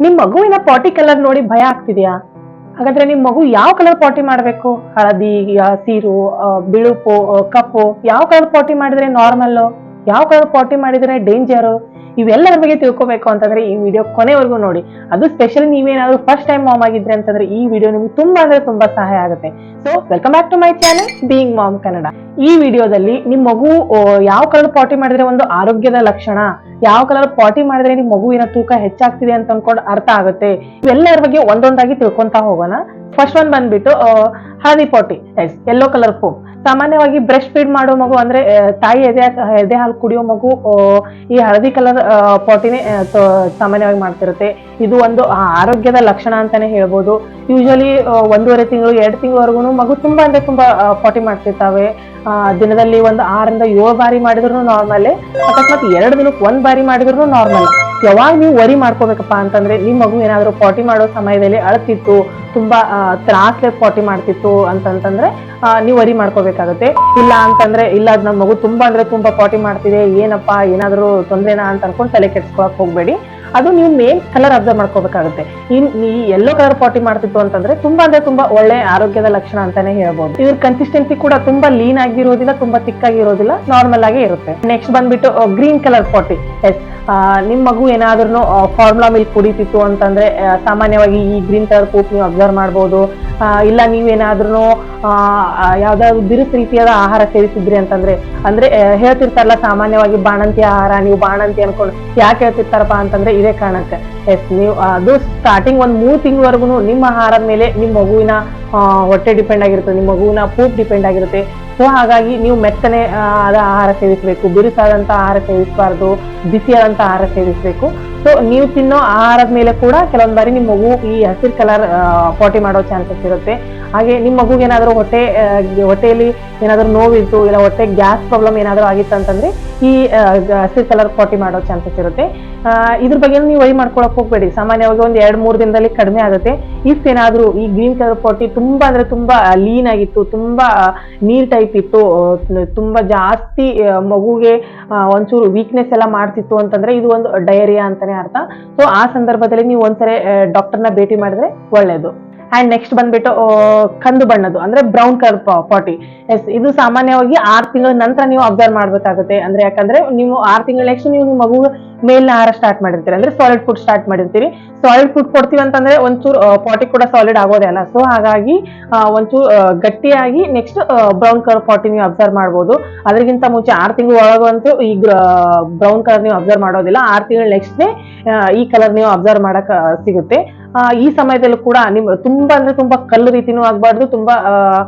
ನಿಮ್ ಮಗುವಿನ ಪಾಟಿ ಕಲರ್ ನೋಡಿ ಭಯ ಆಗ್ತಿದ್ಯಾ? ಹಾಗಾದ್ರೆ ನಿಮ್ ಮಗು ಯಾವ ಕಲರ್ ಪಾಟಿ ಮಾಡ್ಬೇಕು? ಹಳದಿ, ಹಸಿರು, ಬಿಳುಪು, ಕಪ್ಪು, ಯಾವ ಕಲರ್ ಪಾಟಿ ಮಾಡಿದ್ರೆ ನಾರ್ಮಲ್, ಯಾವ ಕಲರ್ ಪಾಟಿ ಮಾಡಿದ್ರೆ ಡೇಂಜರ್, ಇವೆಲ್ಲರ ಬಗ್ಗೆ ತಿಳ್ಕೊಬೇಕು ಅಂತಂದ್ರೆ ಈ ವಿಡಿಯೋ ಕೊನೆವರೆಗೂ ನೋಡಿ. ಅದು ಸ್ಪೆಷಲಿ ನೀವೇನಾದ್ರೂ ಫಸ್ಟ್ ಟೈಮ್ ಮಾಮ್ ಆಗಿದ್ರೆ ಅಂತಂದ್ರೆ ಈ ವಿಡಿಯೋ ನಿಮ್ಗೆ ತುಂಬಾ ಅಂದ್ರೆ ತುಂಬಾ ಸಹಾಯ ಆಗುತ್ತೆ. So welcome back to my channel being mom Kannada. ಈ ವಿಡಿಯೋದಲ್ಲಿ ನಿಮ್ ಮಗು ಯಾವ ಕಲರ್ ಪಾಟಿ ಮಾಡಿದ್ರೆ ಒಂದು ಆರೋಗ್ಯದ ಲಕ್ಷಣ, ಯಾವ ಕಲರ್ ಪಾಟಿ ಮಾಡಿದ್ರೆ ನಿಮ್ ಮಗುವಿನ ತೂಕ ಹೆಚ್ಚಾಗ್ತಿದೆ ಅಂತ ಅನ್ಕೊಂಡು ಅರ್ಥ ಆಗುತ್ತೆ, ಇವೆಲ್ಲರ ಬಗ್ಗೆ ಒಂದೊಂದಾಗಿ ತಿಳ್ಕೊಂತಾ ಹೋಗೋಣ. ಫಸ್ಟ್ ಒನ್ ಬಂದ್ಬಿಟ್ಟು ಹಳದಿ ಪಾಟಿ, ಯೆಲ್ಲೋ ಕಲರ್ ಫೋಮ್. ಸಾಮಾನ್ಯವಾಗಿ ಬ್ರೆಸ್ಟ್ ಫೀಡ್ ಮಾಡೋ ಮಗು ಅಂದ್ರೆ ತಾಯಿ ಎದೆ ಹಾಲು ಕುಡಿಯೋ ಮಗು ಈ ಹಳದಿ ಕಲರ್ ಪಾಟಿನೇ ಸಾಮಾನ್ಯವಾಗಿ ಮಾಡ್ತಿರುತ್ತೆ. ಇದು ಒಂದು ಆರೋಗ್ಯದ ಲಕ್ಷಣ ಅಂತಾನೆ ಹೇಳ್ಬೋದು. ಯೂಶಲಿ 1.5 ತಿಂಗಳು 2 ತಿಂಗಳವರೆಗೂ ಮಗು ತುಂಬಾ ಅಂದ್ರೆ ತುಂಬಾ ಪಾಟಿ ಮಾಡ್ತಿರ್ತಾವೆ. ದಿನದಲ್ಲಿ ಒಂದು 6 ರಿಂದ 7 ಬಾರಿ ಮಾಡಿದ್ರು ನಾರ್ಮಲ್, ಅಕಸ್ಮಾತ್ 2 ದಿನಕ್ಕೆ 1 ಬಾರಿ ಮಾಡಿದ್ರು ನಾರ್ಮಲ್. ಯಾವಾಗ ನೀವು ವರಿ ಮಾಡ್ಕೋಬೇಕಪ್ಪ ಅಂತಂದ್ರೆ ನಿಮ್ ಮಗು ಏನಾದ್ರು ಪಾಟಿ ಮಾಡೋ ಸಮಯದಲ್ಲಿ ಅಳ್ತಿತ್ತು, ತುಂಬಾ ತ್ರಾಸ್ಲೆ ಪಾಟಿ ಮಾಡ್ತಿತ್ತು ಅಂತಂತಂದ್ರೆ ನೀವು ವರಿ ಮಾಡ್ಕೋಬೇಕಾಗುತ್ತೆ. ಇಲ್ಲ ಅಂತಂದ್ರೆ ಇಲ್ಲ ನಮ್ಮ ಮಗು ತುಂಬಾ ಅಂದ್ರೆ ತುಂಬಾ ಪಾಟಿ ಮಾಡ್ತಿದೆ, ಏನಪ್ಪಾ ಏನಾದ್ರು ತೊಂದ್ರೆನಾ ಅಂತ ಅನ್ಕೊಂಡು ತಲೆ ಕೆಡ್ಸ್ಕೊಳಕ್ ಹೋಗ್ಬೇಡಿ. ಅದು ನೀವು ಮೇನ್ ಕಲರ್ ಅಬ್ಸರ್ವ್ ಮಾಡ್ಕೋಬೇಕಾಗುತ್ತೆ. ಈ ಯೆಲ್ಲೋ ಕಲರ್ ಪಾಟಿ ಮಾಡ್ತಿತ್ತು ಅಂತಂದ್ರೆ ತುಂಬಾ ಅಂದ್ರೆ ತುಂಬಾ ಒಳ್ಳೆ ಆರೋಗ್ಯದ ಲಕ್ಷಣ ಅಂತಾನೆ ಹೇಳ್ಬೋದು. ಇದ್ರ ಕನ್ಸಿಸ್ಟೆನ್ಸಿ ಕೂಡ ತುಂಬಾ ಲೀನ್ ಆಗಿರೋದಿಲ್ಲ, ತುಂಬಾ ತಿಕ್ಕಾಗಿರೋದಿಲ್ಲ, ನಾರ್ಮಲ್ ಆಗೇ ಇರುತ್ತೆ. ನೆಕ್ಸ್ಟ್ ಬಂದ್ಬಿಟ್ಟು ಗ್ರೀನ್ ಕಲರ್ ಪಾಟಿ. ನಿಮ್ ಮಗು ಏನಾದ್ರೂ ಫಾರ್ಮುಲಾ ಮಿಲ್ಕ್ ಕುಡಿತಿತ್ತು ಅಂತಂದ್ರೆ ಸಾಮಾನ್ಯವಾಗಿ ಈ ಗ್ರೀನ್ ಕಲರ್ ಪೂಪ್ ನೀವು ಅಬ್ಸರ್ವ್ ಮಾಡ್ಬೋದು. ಇಲ್ಲ ನೀವೇನಾದ್ರೂ ಯಾವ್ದಾದ್ರು ಬಿರುಸು ರೀತಿಯಾದ ಆಹಾರ ಸೇವಿಸಿದ್ರಿ ಅಂತಂದ್ರೆ, ಅಂದ್ರೆ ಹೇಳ್ತಿರ್ತಾರಲ್ಲ ಸಾಮಾನ್ಯವಾಗಿ ಬಾಣಂತಿ ಆಹಾರ, ನೀವು ಬಾಣಂತಿ ಅನ್ಕೊಂಡು ಯಾಕೆ ಹೇಳ್ತಿರ್ತಾರಪ್ಪ ಅಂತಂದ್ರೆ ಇದೇ ಕಾರಣಕ್ಕೆ. ನೀವು ಅದು ಸ್ಟಾರ್ಟಿಂಗ್ 1-3 ತಿಂಗಳವರೆಗೂ ನಿಮ್ಮ ಆಹಾರದ ಮೇಲೆ ನಿಮ್ ಮಗುವಿನ ಹೊಟ್ಟೆ ಡಿಪೆಂಡ್ ಆಗಿರುತ್ತೆ, ನಿಮ್ಮ ಮಗುವಿನ ಪೂಪ್ ಡಿಪೆಂಡ್ ಆಗಿರುತ್ತೆ. ಸೊ ಹಾಗಾಗಿ ನೀವು ಮೆತ್ತನೆ ಆದ ಆಹಾರ ಸೇವಿಸಬೇಕು, ಬಿರುಸಾದಂತ ಆಹಾರ ಸೇವಿಸಬಾರ್ದು, ಬಿಸಿಯಾದಂತ ಆಹಾರ ಸೇವಿಸಬೇಕು. ಸೊ ನೀವು ತಿನ್ನೋ ಆಹಾರದ ಮೇಲೆ ಕೂಡ ಕೆಲವೊಂದ್ ಬಾರಿ ನಿಮ್ ಮಗು ಈ ಹಸಿರು ಕಲರ್ ಪಾಟಿ ಮಾಡೋ ಚಾನ್ಸಸ್ ಇರುತ್ತೆ. ಹಾಗೆ ನಿಮ್ ಮಗುಗೆ ಏನಾದ್ರು ಹೊಟ್ಟೆಯಲ್ಲಿ ಏನಾದ್ರು ನೋವಿತ್ತು, ಇಲ್ಲ ಹೊಟ್ಟೆ ಗ್ಯಾಸ್ ಪ್ರಾಬ್ಲಮ್ ಏನಾದ್ರು ಆಗಿತ್ತು ಅಂತಂದ್ರೆ ಈ ಹಸಿರು ಕಲರ್ ಪಾಟಿ ಮಾಡೋ ಚಾನ್ಸಸ್ ಇರುತ್ತೆ. ಇದ್ರ ಬಗ್ಗೆ ನೀವು ವೈ ಮಾಡ್ಕೊಳಕ್ ಹೋಗ್ಬೇಡಿ. ಸಾಮಾನ್ಯವಾಗಿ 1-2-3 ದಿನದಲ್ಲಿ ಕಡಿಮೆ ಆಗುತ್ತೆ. ಇಫ್ ಏನಾದ್ರು ಈ ಗ್ರೀನ್ ಕಲರ್ ಪಾಟಿ ತುಂಬಾ ಅಂದ್ರೆ ತುಂಬಾ ಲೀನ್ ಆಗಿತ್ತು, ತುಂಬಾ ನೀರ್ ಟೈಪ್ ಇತ್ತು, ತುಂಬಾ ಜಾಸ್ತಿ ಮಗುಗೆ ಒಂಚೂರು ವೀಕ್ನೆಸ್ ಎಲ್ಲ ಮಾಡ್ತಿತ್ತು ಅಂತಂದ್ರೆ ಇದು ಒಂದು ಡಯರಿಯಾ ಅಂತಾನೆ ಅರ್ಥ. ಸೊ ಆ ಸಂದರ್ಭದಲ್ಲಿ ನೀವು ಒಂದ್ಸರಿ ಡಾಕ್ಟರ್ನ ಭೇಟಿ ಮಾಡಿದ್ರೆ ಒಳ್ಳೇದು. ಅಂಡ್ ನೆಕ್ಸ್ಟ್ ಬಂದ್ಬಿಟ್ಟು ಕಂದು ಬಣ್ಣದ್ದು ಅಂದ್ರೆ ಬ್ರೌನ್ ಕಲರ್ ಪಾಟಿ. ಇದು ಸಾಮಾನ್ಯವಾಗಿ 6 ತಿಂಗಳ ನಂತರ ನೀವು ಅಬ್ಸರ್ವ್ ಮಾಡ್ಬೇಕಾಗುತ್ತೆ. ಅಂದ್ರೆ ಯಾಕಂದ್ರೆ ನೀವು 6 ತಿಂಗಳ ನೆಕ್ಸ್ಟ್ ನೀವು ನಿಮ್ಮ ಮಗು ಮೇಲಿನ ಆಹಾರ ಸ್ಟಾರ್ಟ್ ಮಾಡಿರ್ತೀರಿ, ಅಂದ್ರೆ ಸಾಲಿಡ್ ಫುಡ್ ಸ್ಟಾರ್ಟ್ ಮಾಡಿರ್ತೀರಿ. ಸಾಲಿಡ್ ಫುಡ್ ಕೊಡ್ತೀವಿ ಅಂತಂದ್ರೆ ಒಂಚೂರು ಪಾಟಿ ಕೂಡ ಸಾಲಿಡ್ ಆಗೋದೇ ಅಲ್ಲ. ಸೊ ಹಾಗಾಗಿ ಒಂಚೂರು ಗಟ್ಟಿಯಾಗಿ ನೆಕ್ಸ್ಟ್ ಬ್ರೌನ್ ಕಲರ್ ಪಾಟಿ ನೀವು ಅಬ್ಸರ್ವ್ ಮಾಡ್ಬೋದು. ಅದಕ್ಕಿಂತ ಮುಂಚೆ 6 ತಿಂಗಳು ಒಳಗಂತೂ ಈ ಬ್ರೌನ್ ಕಲರ್ ನೀವು ಅಬ್ಸರ್ವ್ ಮಾಡೋದಿಲ್ಲ. 6 ತಿಂಗಳ ನೆಕ್ಸ್ಟ್ ಈ ಕಲರ್ ನೀವು ಅಬ್ಸರ್ವ್ ಮಾಡಕ್ ಸಿಗುತ್ತೆ. ಈ ಸಮಯದಲ್ಲೂ ಕೂಡ ನಿಮ್ ತುಂಬಾ ಅಂದ್ರೆ ತುಂಬಾ ಕಲ್ಲು ರೀತಿನೂ ಆಗ್ಬಾರ್ದು, ತುಂಬಾ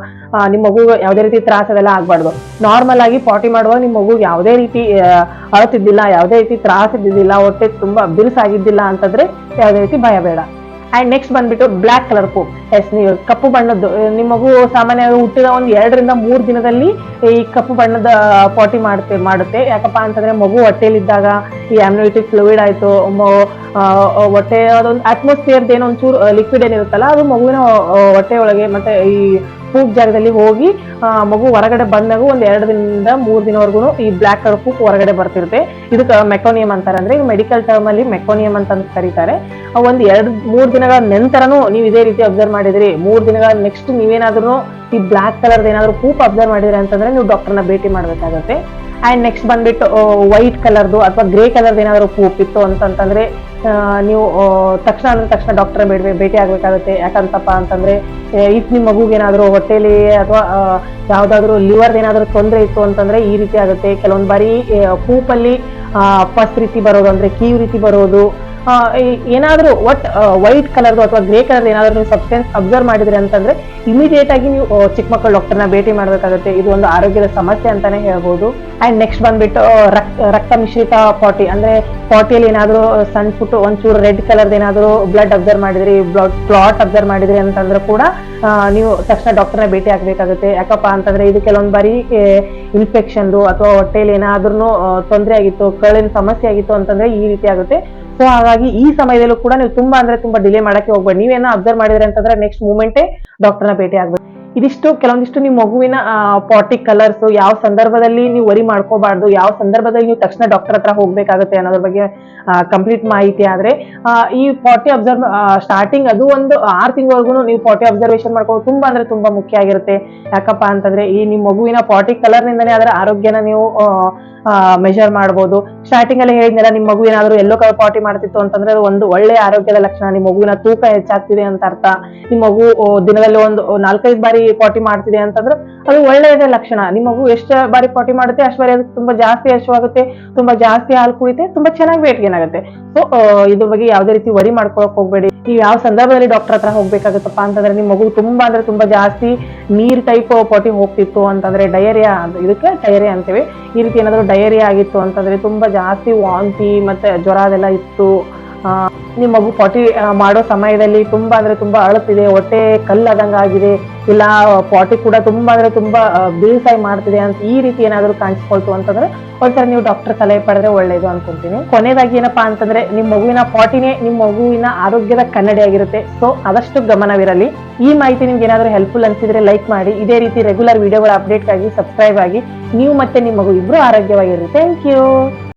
ನಿಮ್ ಮಗು ಯಾವ್ದೇ ರೀತಿ ತ್ರಾಸ ಅದೆಲ್ಲ ಆಗ್ಬಾರ್ದು. ನಾರ್ಮಲ್ ಆಗಿ ಪಾಟಿ ಮಾಡುವಾಗ ನಿಮ್ ಮಗು ಯಾವ್ದೇ ರೀತಿ ಅಳತಿದ್ದಿಲ್ಲ, ಯಾವ್ದೇ ರೀತಿ ತ್ರಾಸ ಇದ್ದಿದ್ದಿಲ್ಲ, ಹೊಟ್ಟೆ ತುಂಬಾ ಬಿರುಸಾಗಿದ್ದಿಲ್ಲ ಅಂತಂದ್ರೆ ಯಾವ್ದೇ ರೀತಿ ಭಯ ಬೇಡ. ಅಂಡ್ ನೆಕ್ಸ್ಟ್ ಬಂದ್ಬಿಟ್ಟು ಬ್ಲಾಕ್ ಕಲರ್ ಪೂಪ್. ನೀವು ಕಪ್ಪು ಬಣ್ಣದ್ದು ನಿಮ್ಮ ಮಗು ಸಾಮಾನ್ಯವಾಗಿ ಹುಟ್ಟಿದ 1-2 ರಿಂದ 3 ದಿನದಲ್ಲಿ ಈ ಕಪ್ಪು ಬಣ್ಣದ ಪಾಟಿ ಮಾಡುತ್ತೆ. ಯಾಕಪ್ಪ ಅಂತಂದ್ರೆ ಮಗು ಹೊಟ್ಟೆಲಿದ್ದಾಗ ಈ ಅಮ್ನಿಯೋಟಿಕ್ ಫ್ಲೂಯಿಡ್ ಆಯ್ತು, ಹೊಟ್ಟೆ ಅದೊಂದು ಅಟ್ಮಾಸ್ಫಿಯರ್ ಏನೋ ಒಂಚೂರು ಲಿಕ್ವಿಡ್ ಏನಿರುತ್ತಲ್ಲ ಅದು ಮಗುವಿನ ಹೊಟ್ಟೆ ಒಳಗೆ ಮತ್ತೆ ಈ ಪೂಪ್ ಜಾಗದಲ್ಲಿ ಹೋಗಿ ಮಗು ಹೊರಗಡೆ ಬಂದಾಗ 1-2 ದಿನದಿಂದ 3 ದಿನವರೆಗೂ ಈ ಬ್ಲಾಕ್ ಕಲರ್ ಪೂಪ್ ಹೊರಗಡೆ ಬರ್ತಿರುತ್ತೆ. ಇದಕ್ಕೆ ಮೆಕೋನಿಯಂ ಅಂತಾರೆ, ಅಂದ್ರೆ ಮೆಡಿಕಲ್ ಟರ್ಮ್ ಅಲ್ಲಿ ಮೆಕೋನಿಯಂ ಅಂತ ಕರೀತಾರೆ. 1-2-3 ದಿನಗಳ ನಂತರನು ನೀವು ಇದೇ ರೀತಿ ಅಬ್ಸರ್ವ್ ಮಾಡಿದ್ರಿ, 3 ದಿನಗಳ ನೆಕ್ಸ್ಟ್ ನೀವೇನಾದ್ರೂ ಈ ಬ್ಲಾಕ್ ಕಲರ್ ಏನಾದ್ರು ಪೂಪ್ ಅಬ್ಸರ್ವ್ ಮಾಡಿದ್ರಿ ಅಂತಂದ್ರೆ ನೀವು ಡಾಕ್ಟರ್ನ ಭೇಟಿ ಮಾಡ್ಬೇಕಾಗತ್ತೆ. ಅಂಡ್ ನೆಕ್ಸ್ಟ್ ಬಂದ್ಬಿಟ್ಟು ವೈಟ್ ಕಲರ್ದು ಅಥವಾ ಗ್ರೇ ಕಲರ್ದು ಏನಾದ್ರು ಪೂಪ್ ಇತ್ತು ಅಂತಂದ್ರೆ ನೀವು ತಕ್ಷಣ ಡಾಕ್ಟರ್ ಭೇಟಿ ಆಗ್ಬೇಕಾಗುತ್ತೆ. ಯಾಕಂತಪ್ಪ ಅಂತಂದ್ರೆ ಇಫ್ ನಿಮ್ ಮಗುಗೆ ಏನಾದ್ರು ಹೊಟ್ಟೆಲಿ ಅಥವಾ ಯಾವ್ದಾದ್ರು ಲಿವರ್ ಏನಾದ್ರು ತೊಂದರೆ ಇತ್ತು ಅಂತಂದ್ರೆ ಈ ರೀತಿ ಆಗುತ್ತೆ. ಕೆಲವೊಂದ್ ಬಾರಿ ಪೂಪಲ್ಲಿ ಪಸ್ ರೀತಿ ಬರೋದು, ಅಂದ್ರೆ ಕೀವ್ ರೀತಿ ಬರೋದು, ಏನಾದ್ರೂ ವೈಟ್ ಕಲರ್ದು ಅಥವಾ ಗ್ರೇ ಕಲರ್ ಏನಾದ್ರು ನೀವು ಸಬ್ಸ್ಟೆನ್ಸ್ ಅಬ್ಸರ್ವ್ ಮಾಡಿದ್ರಿ ಅಂತಂದ್ರೆ ಇಮಿಡಿಯೇಟ್ ಆಗಿ ನೀವು ಚಿಕ್ಕ ಮಕ್ಕಳ ಡಾಕ್ಟರ್ನ ಭೇಟಿ ಮಾಡ್ಬೇಕಾಗುತ್ತೆ. ಇದು ಒಂದು ಆರೋಗ್ಯದ ಸಮಸ್ಯೆ ಅಂತಾನೆ ಹೇಳ್ಬೋದು. ಅಂಡ್ ನೆಕ್ಸ್ಟ್ ಬಂದ್ಬಿಟ್ಟು ರಕ್ತ ಮಿಶ್ರಿತ ಪಾಟಿ, ಅಂದ್ರೆ ಪಾಟಿಯಲ್ಲಿ ಏನಾದ್ರು ಸಣ್ಣ ಪುಟ್ಟು ಒಂಚೂರು ರೆಡ್ ಕಲರ್ ಏನಾದ್ರು ಬ್ಲಡ್ ಅಬ್ಸರ್ವ್ ಮಾಡಿದ್ರಿ, ಬ್ಲಡ್ ಕ್ಲಾಟ್ ಅಬ್ಸರ್ವ್ ಮಾಡಿದ್ರಿ ಅಂತಂದ್ರೆ ಕೂಡ ನೀವು ತಕ್ಷಣ ಡಾಕ್ಟರ್ನ ಭೇಟಿ ಆಗ್ಬೇಕಾಗುತ್ತೆ. ಯಾಕಪ್ಪ ಅಂತಂದ್ರೆ ಇದು ಕೆಲವೊಂದ್ ಬಾರಿ ಇನ್ಫೆಕ್ಷನ್ ಅಥವಾ ಹೊಟ್ಟೆಯಲ್ಲಿ ಏನಾದ್ರೂ ತೊಂದರೆ ಆಗಿತ್ತು, ಕರಳಿನ ಸಮಸ್ಯೆ ಆಗಿತ್ತು ಅಂತಂದ್ರೆ ಈ ರೀತಿ ಆಗುತ್ತೆ. ಸೊ ಹಾಗಾಗಿ ಈ ಸಮಯದಲ್ಲೂ ಕೂಡ ನೀವು ತುಂಬಾ ಅಂದ್ರೆ ತುಂಬಾ ಡಿಲೇ ಮಾಡಕ್ಕೆ ಹೋಗ್ಬೇಡಿ. ನೀವೇನೋ ಅಬ್ಸರ್ವ್ ಮಾಡಿದ್ರಿ ಅಂತಂದ್ರೆ ನೆಕ್ಸ್ಟ್ ಮೂಮೆಂಟೇ ಡಾಕ್ಟರ್ನ ಭೇಟಿ ಆಗ್ಬೇಕು. ಇದಿಷ್ಟು ಕೆಲವೊಂದಿಷ್ಟು ನಿಮ್ಮ ಮಗುವಿನ ಪಾಟಿ ಕಲರ್ಸ್ ಯಾವ ಸಂದರ್ಭದಲ್ಲಿ ನೀವು ವರಿ ಮಾಡ್ಕೋಬಾರ್ದು, ಯಾವ ಸಂದರ್ಭದಲ್ಲಿ ನೀವು ತಕ್ಷಣ ಡಾಕ್ಟರ್ ಹತ್ರ ಹೋಗ್ಬೇಕಾಗುತ್ತೆ ಅನ್ನೋದ್ರ ಬಗ್ಗೆ ಕಂಪ್ಲೀಟ್ ಮಾಹಿತಿ. ಆದ್ರೆ ಈ ಪಾಟಿ ಸ್ಟಾರ್ಟಿಂಗ್ ಅದು ಒಂದು 6 ತಿಂಗಳವರೆಗೂ ನೀವು ಪಾಟಿ ಅಬ್ಸರ್ವೇಷನ್ ಮಾಡ್ಕೊಳ್ಳೋದು ತುಂಬಾ ಅಂದ್ರೆ ತುಂಬಾ ಮುಖ್ಯ ಆಗಿರುತ್ತೆ. ಯಾಕಪ್ಪ ಅಂತಂದ್ರೆ ಈ ನಿಮ್ಮ ಮಗುವಿನ ಪಾಟಿ ಕಲರ್ ನಿಂದನೇ ಅದರ ಆರೋಗ್ಯನ ನೀವು ಮೆಜರ್ ಮಾಡ್ಬೋದು. ಸ್ಟಾರ್ಟಿಂಗ್ ಅಲ್ಲಿ ಹೇಳಿದ್ನಲ್ಲ, ನಿಮ್ಮ ಮಗು ಏನಾದ್ರು ಎಲ್ಲೋ ಕಲರ್ ಪಾಟಿ ಮಾಡ್ತಿತ್ತು ಅಂತಂದ್ರೆ ಅದು ಒಂದು ಒಳ್ಳೆ ಆರೋಗ್ಯದ ಲಕ್ಷಣ. ನಿಮ್ಮ ಮಗುವಿನ ತೂಕ ಹೆಚ್ಚಾಗ್ತಿದೆ ಅಂತ ಅರ್ಥ. ನಿಮ್ಮ ಮಗು ದಿನದಲ್ಲಿ ಒಂದು 4-5 ಬಾರಿ ಪಾಟಿ ಮಾಡ್ತಿದೆ ಅಂತಂದ್ರೆ ಅದು ಒಳ್ಳೆಯದೇ ಲಕ್ಷಣ. ನಿಮ್ಮ ಮಗು ಎಷ್ಟು ಬಾರಿ ಪಾಟಿ ಮಾಡುತ್ತೆ ಅಷ್ಟು ಬಾರಿ ಅದಕ್ಕೆ ತುಂಬಾ ಜಾಸ್ತಿ ಹಸಿವಾಗುತ್ತೆ, ತುಂಬಾ ಜಾಸ್ತಿ ಹಾಲು ಕುಡಿತೆ, ತುಂಬಾ ಚೆನ್ನಾಗಿ ವೇಟ್ ಗೇನ್ ಆಗುತ್ತೆ. ಸೊ ಇದ್ರ ಬಗ್ಗೆ ಯಾವುದೇ ರೀತಿ ವರಿ ಮಾಡ್ಕೊಳಕ್ ಹೋಗ್ಬೇಡಿ. ನೀವು ಯಾವ ಸಂದರ್ಭದಲ್ಲಿ ಡಾಕ್ಟರ್ ಹತ್ರ ಹೋಗ್ಬೇಕಾಗುತ್ತಪ್ಪ ಅಂತಂದ್ರೆ ನಿಮ್ಮ ಮಗು ತುಂಬಾ ಅಂದ್ರೆ ತುಂಬಾ ಜಾಸ್ತಿ ನೀರ್ ಟೈಪ್ ಪಾಟಿ ಹೋಗ್ತಿತ್ತು ಅಂತಂದ್ರೆ ಡಯರಿಯಾ, ಇದಕ್ಕೆ ಡಯರಿಯಾ ಅಂತೇವೆ. ಈ ರೀತಿ ಏನಾದ್ರು ಡಯರಿಯಾ ಆಗಿತ್ತು ಅಂತಂದ್ರೆ ತುಂಬಾ ಜಾಸ್ತಿ ವಾಂತಿ ಮತ್ತೆ ಜ್ವರ ಅದೆಲ್ಲ ಇತ್ತು, ನಿಮ್ಮ ಮಗು ಪಾಟಿ ಮಾಡೋ ಸಮಯದಲ್ಲಿ ತುಂಬಾ ಅಂದ್ರೆ ತುಂಬಾ ಅಳುತ್ತಿದೆ, ಹೊಟ್ಟೆ ಕಲ್ಲಾದಂಗ ಆಗಿದೆ, ಇಲ್ಲ ಪಾಟಿ ಕೂಡ ತುಂಬಾ ಅಂದ್ರೆ ತುಂಬಾ ಬೀಳ್ಸಾಯಿ ಮಾಡ್ತಿದೆ ಅಂತ ಈ ರೀತಿ ಏನಾದ್ರು ಕಾಣಿಸ್ಕೊಳ್ತು ಅಂತಂದ್ರೆ ಒಂದ್ಸರಿ ನೀವು ಡಾಕ್ಟರ್ ಸಲಹೆ ಪಡೆದ್ರೆ ಒಳ್ಳೇದು ಅನ್ಕೊಂತೀನಿ. ಕೊನೆಯದಾಗಿ ಏನಪ್ಪಾ ಅಂತಂದ್ರೆ ನಿಮ್ಮ ಮಗುವಿನ ಪಾಟಿನೇ ನಿಮ್ಮ ಮಗುವಿನ ಆರೋಗ್ಯದ ಕನ್ನಡಿ ಆಗಿರುತ್ತೆ. ಸೊ ಆದಷ್ಟು ಗಮನವಿರಲಿ. ಈ ಮಾಹಿತಿ ನಿಮ್ಗೆ ಏನಾದ್ರು ಹೆಲ್ಪ್ಫುಲ್ ಅನ್ಸಿದ್ರೆ ಲೈಕ್ ಮಾಡಿ. ಇದೇ ರೀತಿ ರೆಗ್ಯುಲರ್ ವಿಡಿಯೋಗಳ ಅಪ್ಡೇಟ್ಗಾಗಿ ಸಬ್ಸ್ಕ್ರೈಬ್ ಆಗಿ. ನೀವು ಮತ್ತೆ ನಿಮ್ಮ ಮಗು ಇಬ್ರು ಆರೋಗ್ಯವಾಗಿರ್ರಿ. Thank you.